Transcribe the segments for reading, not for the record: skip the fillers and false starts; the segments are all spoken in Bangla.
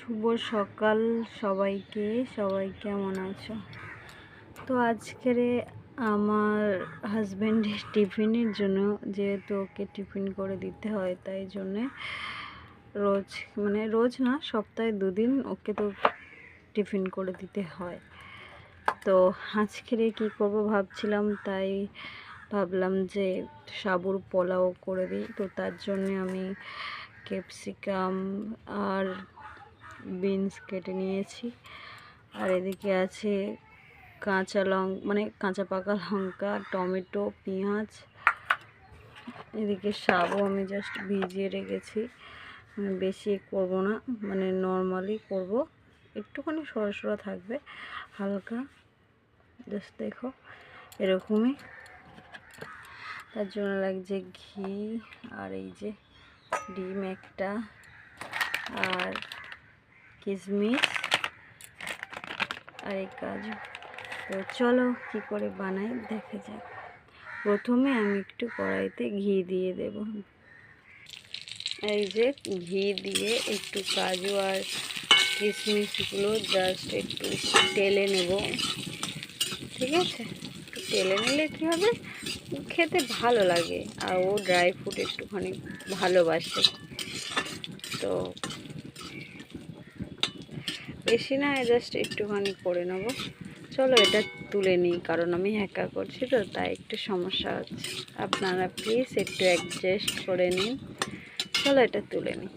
শুভ সকাল সবাইকে। সবাই কেমন আছো? তো আজকের আমার হাজব্যান্ডের টিফিনের জন্য, যেহেতু ওকে টিফিন করে দিতে হয়, তাই জন্যে রোজ না, সপ্তাহে 2 দিন ওকে তো টিফিন করে দিতে হয়। তো আজকের কি করব ভাবছিলাম, তাই ভাবলাম যে সাবুর পোলাও করে দিই। তো তার জন্য আমি ক্যাপসিকাম আর বিনস কেটে নিয়েছি, আর এদিকে আছে কাঁচা পাকা লঙ্কা, টমেটো, পেঁয়াজ। এদিকে সাবু আমি জাস্ট ভিজিয়ে রেখেছি, বেশি করব না, নর্মালি করব, একটুখানি সরা থাকবে, হালকা, জাস্ট দেখো এরকমই। তার জন্য লাগছে ঘি, আর এই যে ডিম একটা, আর কিশমিশ, আর এই কাজু। তো চলো কি করে বানাই দেখা যাক। প্রথমে আমি একটু কড়াইতে ঘি দিয়ে দেব। এই যে ঘি দিয়ে একটু কাজু আর কিশমিশগুলো জাস্ট একটু টেলে নেব, ঠিক আছে? একটু টেলে নিলে কী হবে, খেতে ভালো লাগে, আর ও ড্রাই ফ্রুট একটুখানি ভালোবাসে। তো বেশি না, জাস্ট একটুখানি করে নেব। চলো এটা তুলে নিই, কারণ আমি একা করছি তো, তাই একটু সমস্যা হচ্ছে। আপনারা প্লিজ একটু অ্যাডজাস্ট করে নিন। চলো এটা তুলে নিই।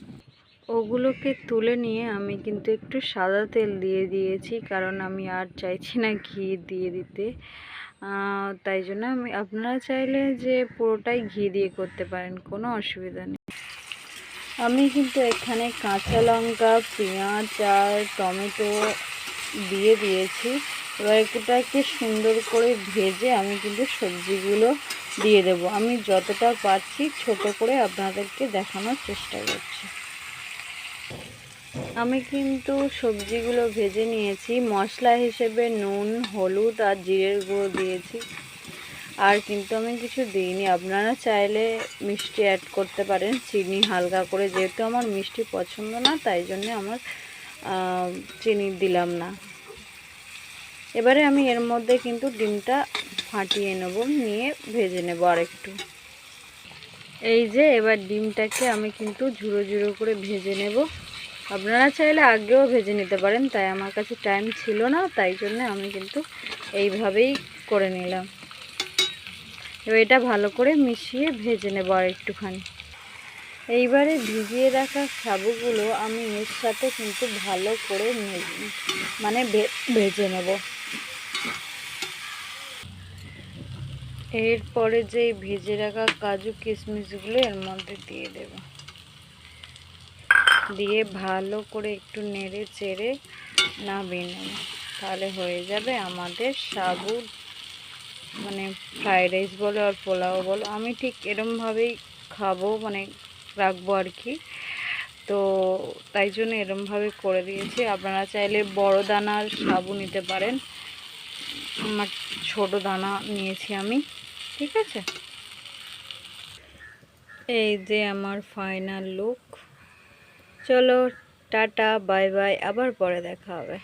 ওগুলোকে তুলে নিয়ে আমি কিন্তু একটু সাদা তেল দিয়ে দিয়েছি, কারণ আমি আর চাইছি না ঘি দিয়ে দিতে। তাই জন্য আপনারা চাইলে যে পুরোটাই ঘি দিয়ে করতে পারেন, কোনো অসুবিধা নেই। আমি কিন্তু এখানে কাঁচা লঙ্কা, পেঁয়াজ আর টমেটো দিয়ে দিয়েছি। এবার এটাকে সুন্দর করে ভেজে আমি কিন্তু সবজিগুলো দিয়ে দেব। আমি যতটা পারছি ছোট করে আপনাদেরকে দেখানোর চেষ্টা করছি। আমি কিন্তু সবজিগুলো ভেজে নিয়েছি। মশলা হিসেবে নুন, হলুদ আর জিরের গুঁড়ো দিয়েছি, আর কিন্তু আমি কিছু দিইনি। আপনারা চাইলে মিষ্টি অ্যাড করতে পারেন, চিনি হালকা করে, যেহেতু আমার মিষ্টি পছন্দ না, তাই জন্য আমার চিনি দিলাম না। এবারে আমি এর মধ্যে কিন্তু ডিমটা ফাটিয়ে নেব, নিয়ে ভেজে নেব আর একটু। এই যে এবার ডিমটাকে আমি কিন্তু ঝুড়ো ঝুড়ো করে ভেজে নেব। আপনারা চাইলে আগেও ভেজে নিতে পারেন, তাই আমার কাছে টাইম ছিল না, তাই জন্য আমি কিন্তু এইভাবেই করে নিলাম। এবার এটা ভালো করে মিশিয়ে ভেজে নেব আর একটুখানি। এইবারে ভিজিয়ে রাখা সাবুগুলো আমি এর সাথে কিন্তু ভালো করে ভেজে নেব। এরপরে যে ভেজে রাখা কাজু কিশমিশগুলো এর মধ্যে দিয়ে দেব, দিয়ে ভালো করে একটু নেড়ে চেড়ে নামিয়ে নেব। তাহলে হয়ে যাবে আমাদের সাবু ফ্রাইড রাইস বলো আর পোলাও বলো, আমি ঠিক এরমভাবেই খাবো, রাখবো আর কি। তো তাই জন্য এরমভাবে করে দিয়েছি। আপনারা চাইলে বড় দানার সাবু নিতে পারেন, আমার ছোট দানা নিয়েছি আমি, ঠিক আছে? এই যে আমার ফাইনাল লুক। চলো টাটা, বাই বাই, আবার পরে দেখা হবে।